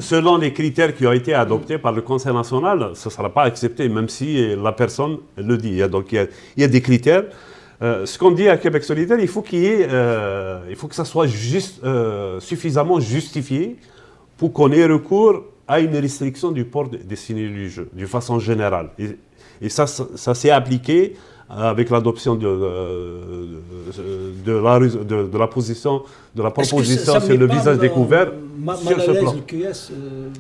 selon les critères qui ont été adoptés par le Conseil national, ce ne sera pas accepté, même si la personne le dit. Donc il y a des critères. Ce qu'on dit à Québec solidaire, il faut que ça soit suffisamment justifié pour qu'on ait recours à une restriction du port des signes religieux, de façon générale. Et ça s'est appliqué avec l'adoption de la proposition sur le visage découvert sur ce plan.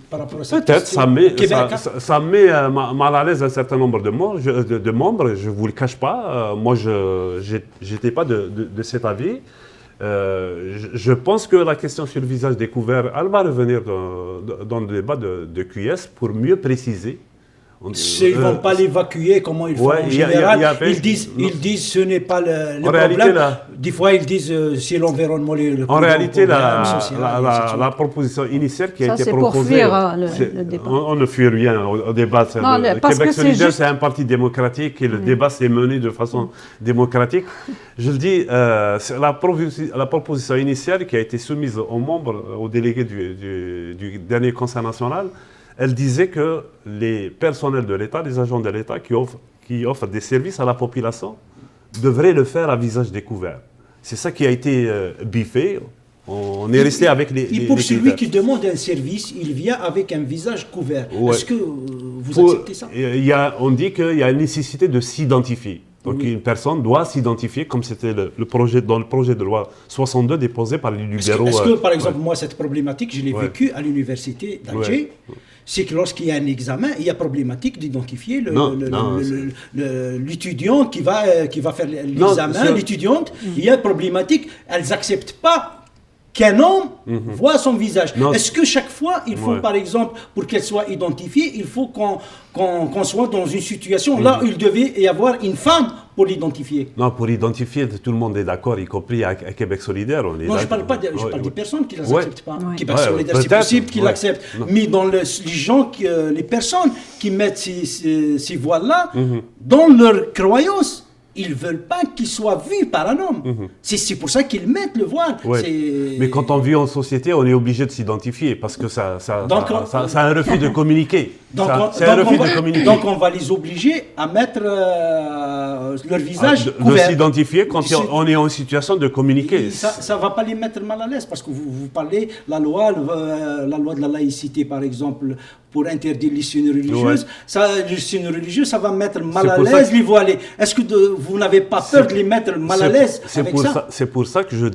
Par rapport à cette Peut-être, ça met mal à l'aise un certain nombre de membres, je ne vous le cache pas. Moi, je n'étais pas de cet avis. Je pense que la question sur le visage découvert, elle va revenir dans le débat de QS pour mieux préciser. Ils ne vont pas l'évacuer, comment ils font en général. Ils disent ce n'est pas le problème. Des fois, ils disent c'est l'environnement. En réalité, la proposition initiale qui a été proposée, pour fuir le débat. On ne fuit rien au débat. Québec solidaire, c'est un parti démocratique et le débat s'est mené de façon démocratique. Je le dis, la proposition initiale qui a été soumise aux membres, aux délégués du dernier Conseil national, elle disait que les personnels de l'État, les agents de l'État qui offrent des services à la population devraient le faire à visage découvert. C'est ça qui a été biffé. On est resté avec les pour celui qui demande un service, il vient avec un visage couvert. Ouais. Est-ce que vous acceptez ça? On dit qu'il y a une nécessité de s'identifier. Donc une personne doit s'identifier, comme c'était dans le projet de loi 62 déposé par les libéraux. Est-ce que, par exemple, moi, cette problématique, je l'ai vécue à l'université d'Alger. C'est que lorsqu'il y a un examen, il y a problématique d'identifier l'étudiant qui va faire l'examen, l'étudiante. Il y a problématique, elles n'acceptent pas qu'un homme voit son visage. Est-ce que chaque fois, il faut, par exemple, pour qu'elle soit identifiée, il faut qu'on soit dans une situation là où il devait y avoir une femme pour l'identifier? Non, pour identifier, tout le monde est d'accord, y compris à Québec solidaire. Je ne parle pas des personnes qui ne l'acceptent pas. Québec solidaire, c'est possible qu'ils l'acceptent. Mais dans les personnes qui mettent ces voiles-là, dans leur croyance, ils ne veulent pas qu'il soit vu par un homme. C'est pour ça qu'ils mettent le voile. Mais quand on vit en société, on est obligé de s'identifier parce que ça a un refus de communiquer. Donc on va les obliger à mettre leur visage couvert. De s'identifier quand on est en situation de communiquer. Ça ne va pas les mettre mal à l'aise parce que vous parlez la loi de la laïcité, par exemple, pour interdire les signes religieuses. Les signes religieux, ça va mettre mal à l'aise les voilés. Est-ce que vous n'avez pas peur de les mettre mal à l'aise avec ça? C'est pour ça que j'ai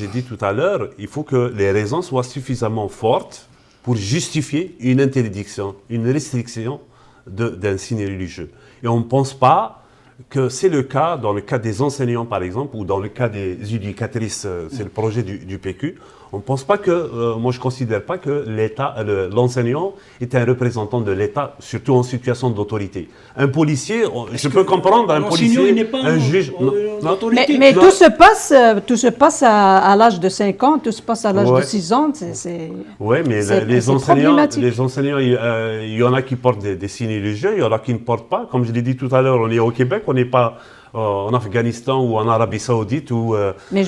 dit tout à l'heure, il faut que les raisons soient suffisamment fortes pour justifier une interdiction, une restriction d'un signe religieux. Et on ne pense pas que c'est le cas dans le cas des enseignants, par exemple, ou dans le cas des éducatrices, c'est le projet du PQ. On ne pense pas que, moi je ne considère pas que l'enseignant est un représentant de l'État, surtout en situation d'autorité. Un policier, je peux comprendre, un policier, un juge... Mais tout se passe à l'âge de 5 ans, tout se passe à l'âge de 6 ans. Oui, mais les enseignants, il y en a qui portent des signes religieux, il y en a qui ne portent pas. Comme je l'ai dit tout à l'heure, on est au Québec, on n'est pas en Afghanistan ou en Arabie Saoudite. Mais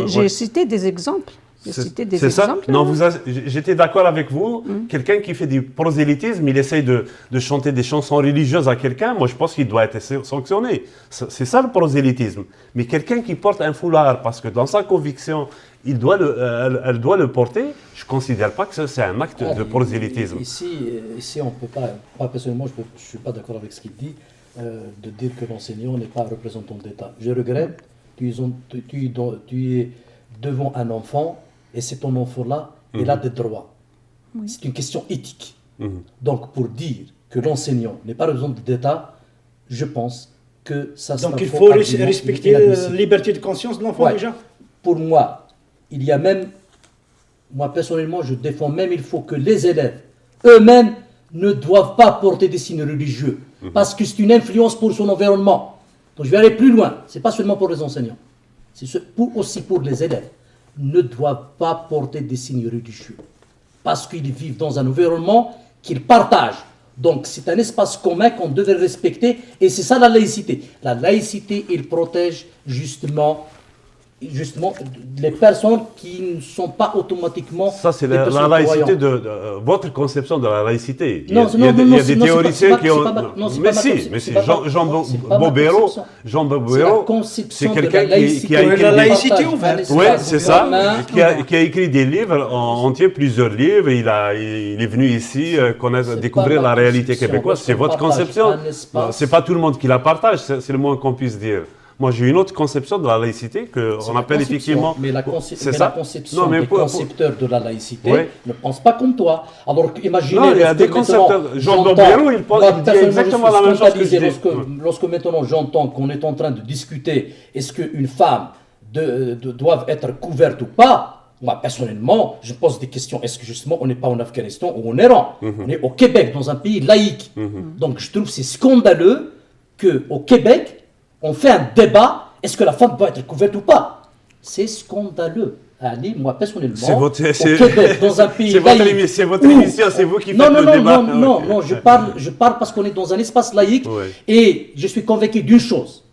j'ai cité des exemples. J'ai cité des C'est ça? exemples. Non, j'étais d'accord avec vous. Quelqu'un qui fait du prosélytisme, il essaye de chanter des chansons religieuses à quelqu'un. Moi, je pense qu'il doit être sanctionné. C'est ça le prosélytisme. Mais quelqu'un qui porte un foulard parce que dans sa conviction, elle doit le porter, je ne considère pas que c'est un acte de prosélytisme. Ici, on peut pas. Moi, personnellement, je ne suis pas d'accord avec ce qu'il dit, de dire que l'enseignant n'est pas un représentant de l'État. Je regrette. Tu es devant un enfant. Et c'est ton enfant-là, il a des droits. Oui. C'est une question éthique. Donc, pour dire que l'enseignant n'est pas représentant d'État, je pense que ça donc il faut respecter la liberté de conscience de l'enfant déjà. Pour moi, il y a même, moi personnellement, je défends même, il faut que les élèves eux-mêmes ne doivent pas porter des signes religieux, parce que c'est une influence pour son environnement. Donc je vais aller plus loin, c'est pas seulement pour les enseignants, c'est aussi pour les élèves. Ne doivent pas porter des signes religieux parce qu'ils vivent dans un environnement qu'ils partagent. Donc c'est un espace commun qu'on devrait respecter et c'est ça la laïcité. La laïcité, il protège justement les personnes qui ne sont pas automatiquement... Ça, c'est la laïcité votre conception de la laïcité. Il y a des théoriciens qui ont... Mais si, Jean Bobéro, c'est quelqu'un qui a écrit... La laïcité ouverte. Oui, c'est ça, qui a écrit des livres entiers, plusieurs livres. Il est venu ici découvrir la réalité québécoise. C'est votre conception. C'est pas tout le monde qui la partage, c'est le moins qu'on puisse dire. Moi, j'ai une autre conception de la laïcité qu'on appelle effectivement... Mais la conception des concepteurs de la laïcité ne pensent pas comme toi. Alors, imaginez... Non, il y a des concepteurs... Jean Bobéro, il dit exactement la même chose que je dis. Lorsque maintenant j'entends qu'on est en train de discuter, est-ce qu'une femme doit être couverte ou pas, moi, personnellement, je pose des questions. Est-ce que justement, on n'est pas en Afghanistan ou en Iran? On est au Québec, dans un pays laïque. Donc, je trouve que c'est scandaleux qu'au Québec, on fait un débat, est-ce que la femme doit être couverte ou pas? C'est scandaleux. Ali, moi personnellement, au Québec, dans un pays laïque... C'est votre émission, c'est vous qui faites le débat. Non, je parle parce qu'on est dans un espace laïque et je suis convaincu d'une chose,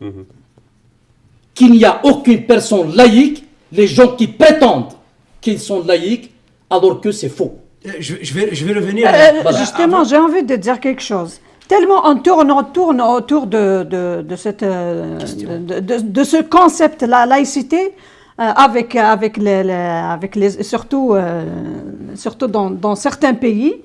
qu'il n'y a aucune personne laïque, les gens qui prétendent qu'ils sont laïques, alors que c'est faux. Je vais revenir... Justement, j'ai envie de dire quelque chose. Tellement on tourne autour de ce concept, la laïcité, surtout dans certains pays,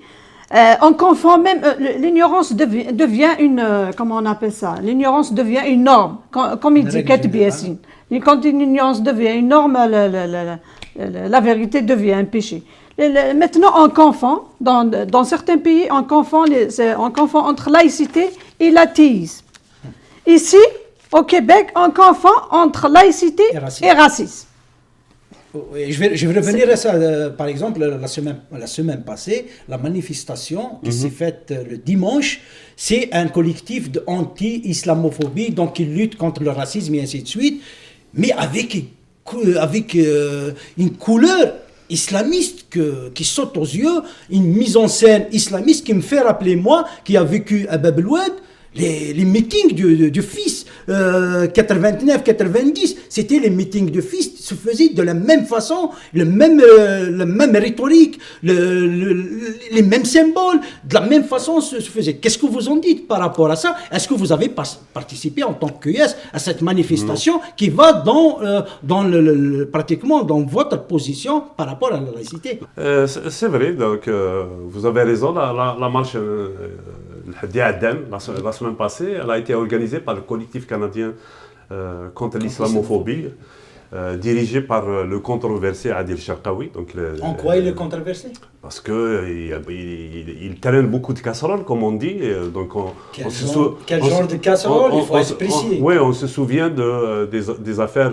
on confond même l'ignorance devient une comment on appelle ça? L'ignorance devient une norme, comme il dit Katib Yassine. Quand une ignorance devient une norme, la vérité devient un péché. Maintenant, on confond, dans certains pays, on confond entre laïcité et l'athéisme. Ici, au Québec, on confond entre laïcité et racisme. Je vais revenir à ça. Par exemple, la semaine passée, la manifestation qui s'est faite le dimanche, c'est un collectif d'anti-islamophobie, donc qui lutte contre le racisme et ainsi de suite, mais avec une couleur islamiste qui saute aux yeux, une mise en scène islamiste qui me fait rappeler moi, qui a vécu à Bab el-Oued, les meetings du fils 89-90, c'était les meetings de fils se faisaient de la même façon, la même rhétorique, les mêmes symboles, de la même façon se faisaient. Qu'est-ce que vous en dites par rapport à ça? Est-ce que vous avez participé en tant que QS à cette manifestation qui va pratiquement dans votre position par rapport à la laïcité? C'est vrai, donc vous avez raison, la marche la semaine passée, elle a été organisée par le collectif canadien contre l'islamophobie, dirigé par le controversé Adil Sharqawi. En quoi il est controversé? Parce qu'il traîne beaucoup de casseroles, comme on dit. Quel genre de casseroles? Il faut être précis. Oui, on se souvient des affaires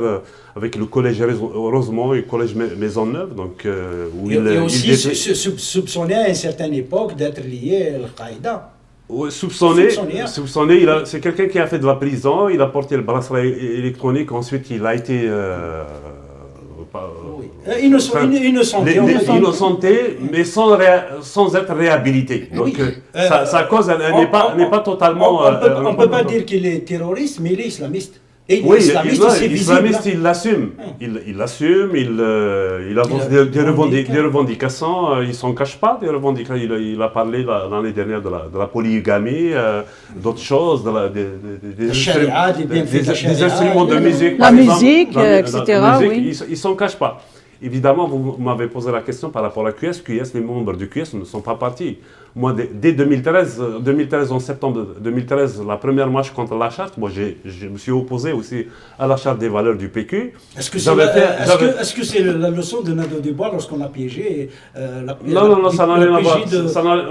avec le collège Rosemont et le collège Maisonneuve. Où il aussi soupçonné à une certaine époque d'être lié à Al-Qaïda. Soupçonné, c'est quelqu'un qui a fait de la prison, il a porté le bracelet électronique, ensuite il a été... innocenté, mais sans être réhabilité. Donc sa cause n'est pas totalement... On ne peut pas dire qu'il est terroriste, mais il est islamiste. Et Oui, l'islamiste, c'est visible. l'islamiste, il l'assume. Il l'assume, il avance des revendications, il ne s'en cache pas des revendications. Il a parlé l'année dernière de la polygamie, d'autres choses, des charia, des instruments de musique. La par musique, exemple, etc., oui. Il ne s'en cache pas. Évidemment, vous m'avez posé la question par rapport à QS. QS, les membres du QS ne sont pas partis. Moi, dès 2013, en septembre 2013, la première marche contre la charte, moi, je me suis opposé aussi à la charte des valeurs du PQ. Est-ce que c'est la leçon de Nado Dubois lorsqu'on a piégé Non, ça n'a rien à voir.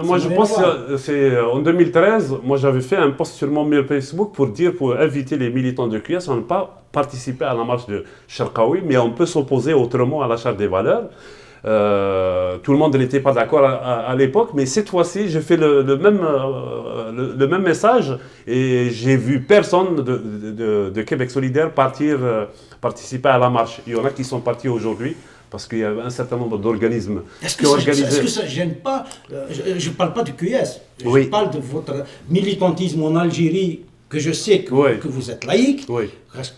Moi, je pense que c'est en 2013, moi, j'avais fait un post sur mon mail Facebook pour inviter les militants de QS à ne pas participer à la marche de Cherkaoui, mais on peut s'opposer autrement à la charte des valeurs. Tout le monde n'était pas d'accord à l'époque, mais cette fois-ci, j'ai fait le même message et j'ai vu personne de Québec solidaire participer à la marche. Il y en a qui sont partis aujourd'hui parce qu'il y a un certain nombre d'organismes qui ont organisé. Est-ce que ça ne gêne pas je ne parle pas du QS, Oui. je parle de votre militantisme en Algérie, que je sais que, Oui. que vous êtes laïque, Oui.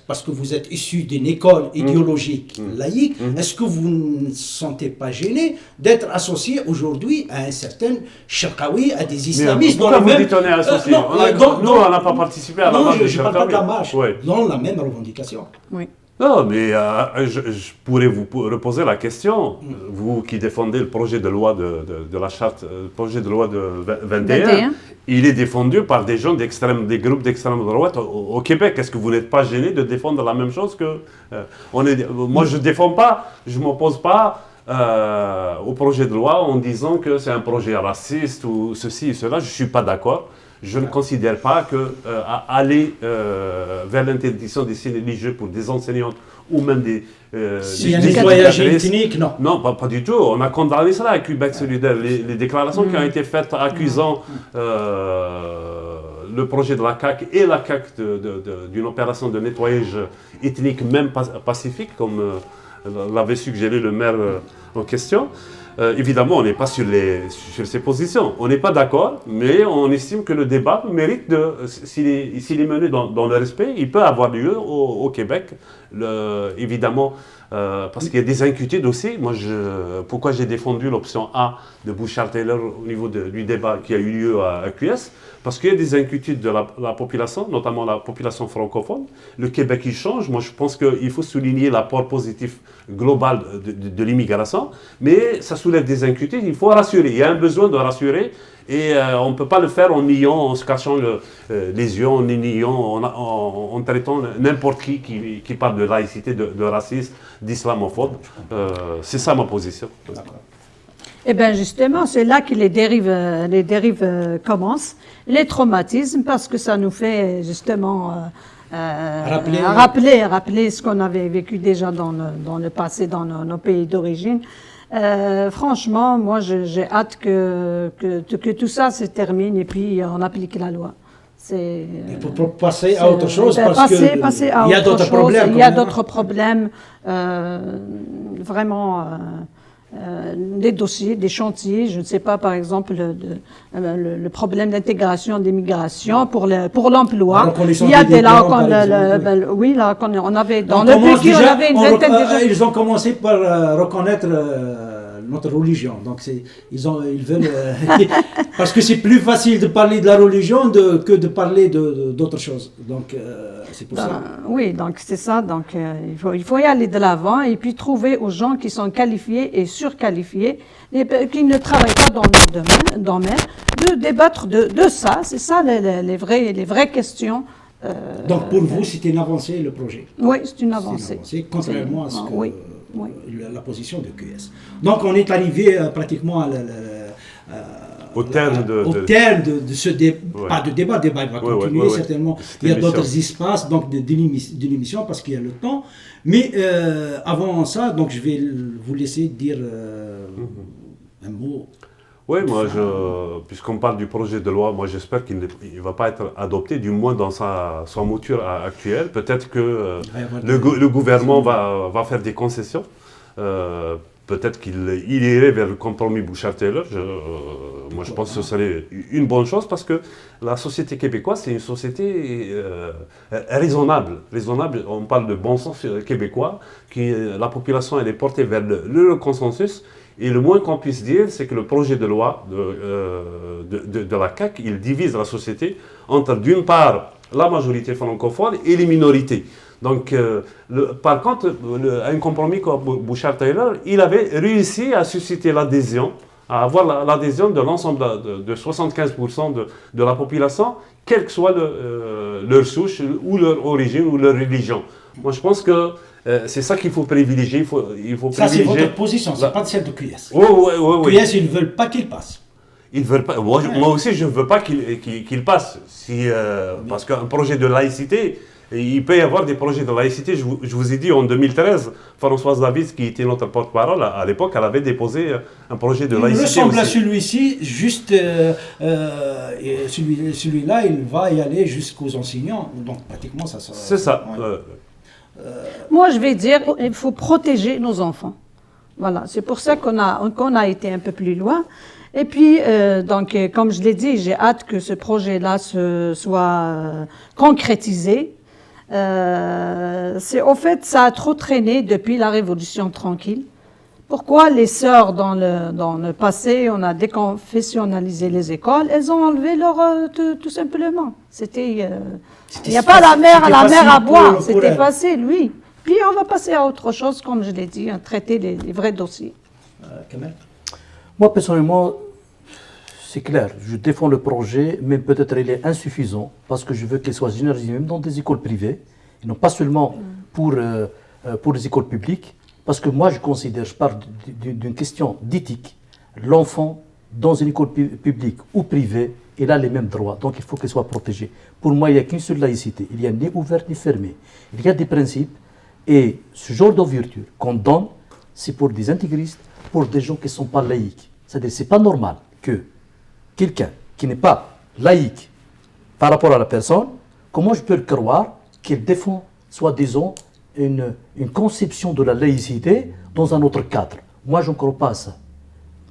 parce que vous êtes issu d'une école idéologique laïque. Est-ce que vous ne vous sentez pas gêné d'être associé aujourd'hui à un certain Cherkaoui, à des islamistes Pourquoi vous dites qu'on est associés Nous, on n'a pas participé à la marche de je ne parle pas de la Cherkaoui. marche, Oui. dans la même revendication. Oui. Non, mais je pourrais vous reposer la question, vous qui défendez le projet de loi de la charte, le projet de loi de 21, il est défendu par des gens des groupes d'extrême droite au Québec. Est-ce que vous n'êtes pas gêné de défendre la même chose que moi, je ne défends pas, je ne m'oppose pas au projet de loi en disant que c'est un projet raciste ou ceci et cela. Je ne suis pas d'accord. Je ne considère pas que aller vers l'interdiction des signes religieux pour des enseignantes ou même des nettoyage ethnique, non. Non, pas du tout. On a condamné cela à Québec solidaire. Les déclarations qui ont été faites accusant le projet de la CAQ et la CAQ d'une opération de nettoyage ethnique, même pacifique, comme l'avait suggéré le maire en question. Évidemment, on n'est pas sur ces positions. On n'est pas d'accord, mais on estime que le débat mérite, s'il est mené dans le respect, il peut avoir lieu au Québec. Évidemment, parce qu'il y a des inquiétudes aussi. Moi, pourquoi j'ai défendu l'option A de Bouchard-Taylor au niveau du débat qui a eu lieu à QS? Parce qu'il y a des inquiétudes de la population, notamment la population francophone. Le Québec, il change. Moi, je pense qu'il faut souligner l'apport positif global de l'immigration. Mais ça soulève des inquiétudes. Il faut rassurer. Il y a un besoin de rassurer. Et on ne peut pas le faire en niant, en se cachant les yeux, en niant, en traitant n'importe qui parle de laïcité, de racisme, d'islamophobe. C'est ça ma position. Eh bien justement, c'est là que les dérives commencent, les traumatismes, parce que ça nous fait justement rappeler ce qu'on avait vécu déjà dans le passé, dans nos pays d'origine. Franchement, moi j'ai hâte que tout ça se termine et puis on applique la loi. Pour passer à autre chose, parce qu'il y a d'autres problèmes. Il y a d'autres problèmes, vraiment... des dossiers, des chantiers, je ne sais pas, par exemple, le problème d'intégration, d'immigration pour l'emploi. Il y a des là, oui, là, on avait dans le PQ, on avait une vingtaine déjà. Ils ont commencé par reconnaître notre religion. Donc ils veulent parce que c'est plus facile de parler de la religion que de parler d'autres choses. Donc c'est pour ça. Oui, donc c'est ça. Donc il faut y aller de l'avant et puis trouver aux gens qui sont qualifiés et surqualifiés et qui ne travaillent pas dans le domaine de débattre de ça. C'est ça les vraies questions. Donc pour vous, c'est une avancée le projet. Oui, c'est une avancée. Contrairement à ce que oui. la position de QS. Donc on est arrivé pratiquement au terme de ce débat. Pas de débat, il va continuer certainement. Il y a d'autres espaces donc de l'émission parce qu'il y a le temps. Mais avant ça, donc je vais vous laisser dire un mot. Oui, moi, puisqu'on parle du projet de loi, moi j'espère qu'il ne va pas être adopté, du moins dans sa mouture actuelle. Peut-être que le gouvernement va faire des concessions. peut-être qu'il irait vers le compromis Bouchard-Taylor. Moi, je pense que ce serait une bonne chose parce que la société québécoise, c'est une société raisonnable. On parle de bon sens québécois, la population elle est portée vers le consensus. Et le moins qu'on puisse dire, c'est que le projet de loi de la CAQ, il divise la société entre, d'une part, la majorité francophone et les minorités. Donc, par contre, un compromis comme Bouchard-Taylor, il avait réussi à susciter l'adhésion, à avoir l'adhésion de l'ensemble de 75% de la population, quelle que soit leur souche, ou leur origine, ou leur religion. Moi, je pense que c'est ça qu'il faut privilégier. Ça, c'est votre position, c'est pas celle de QS. Oui. QS, ils ne veulent pas qu'il passe. Ils veulent pas. Moi aussi, je ne veux pas qu'il passe. Parce qu'un projet de laïcité, il peut y avoir des projets de laïcité. Je vous ai dit, en 2013, Françoise David, qui était notre porte-parole, à l'époque, elle avait déposé un projet de laïcité. Il ressemble à aussi. celui-ci, juste celui-là, il va y aller jusqu'aux enseignants. Donc, pratiquement, ça sera... C'est ça. Ouais. Moi, je vais dire, il faut protéger nos enfants. Voilà, c'est pour ça qu'on a été un peu plus loin. Et puis, donc, comme je l'ai dit, j'ai hâte que ce projet-là soit concrétisé. Au fait, ça a trop traîné depuis la Révolution tranquille. Pourquoi les sœurs, dans le passé, on a déconfessionnalisé les écoles, elles ont enlevé leur... tout simplement. Il n'y a pas la mer à boire, c'était facile, oui. Puis on va passer à autre chose, comme je l'ai dit, traiter les vrais dossiers. Kamel ? Moi, personnellement, c'est clair, je défends le projet, mais peut-être il est insuffisant, parce que je veux qu'il soit généralisé même dans des écoles privées, et non pas seulement pour les écoles publiques, parce que moi, je considère, je parle d'une question d'éthique. L'enfant, dans une école publique ou privée, il a les mêmes droits, donc il faut qu'il soit protégé. Pour moi, il n'y a qu'une seule laïcité, il n'y a ni ouverte ni fermée. Il y a des principes, et ce genre d'ouverture qu'on donne, c'est pour des intégristes, pour des gens qui ne sont pas laïcs. C'est-à-dire, ce n'est pas normal que quelqu'un qui n'est pas laïque par rapport à la personne, comment je peux le croire qu'il défend, soi-disant, une conception de la laïcité dans un autre cadre. Moi, je ne crois pas à ça.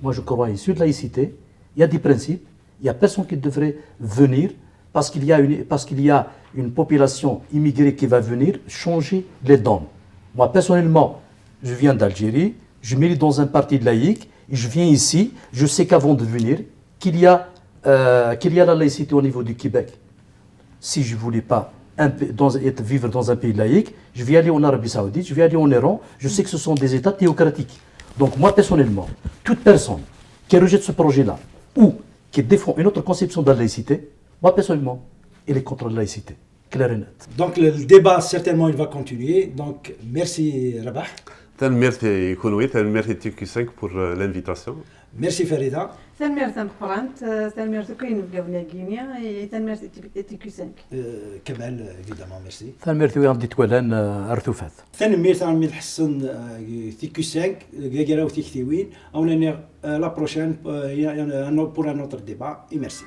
Moi, je crois à une seule laïcité. Il y a des principes. Il n'y a personne qui devrait venir parce qu'il y a une population immigrée qui va venir changer les dogmes. Moi, personnellement, je viens d'Algérie, je milite dans un parti laïque, et je viens ici, je sais qu'avant de venir, qu'il y a la laïcité au niveau du Québec. Si je ne voulais pas vivre dans un pays laïque, je vais aller en Arabie Saoudite, je vais aller en Iran, je sais que ce sont des États théocratiques. Donc moi, personnellement, toute personne qui rejette ce projet-là ou qui défend une autre conception de la laïcité, moi, personnellement, il est contre la laïcité, clair et net. Donc le débat, certainement, il va continuer. Donc merci Rabah. Merci Khounoui, merci TQ5 pour l'invitation. Merci Farida. Merci Kamel, évidemment, merci. merci ويعطيك أرثوفات. ثاني ميرثان من الحسن تيكو 5 غيراو تيكتيوين او la prochaine pour un autre débat et merci.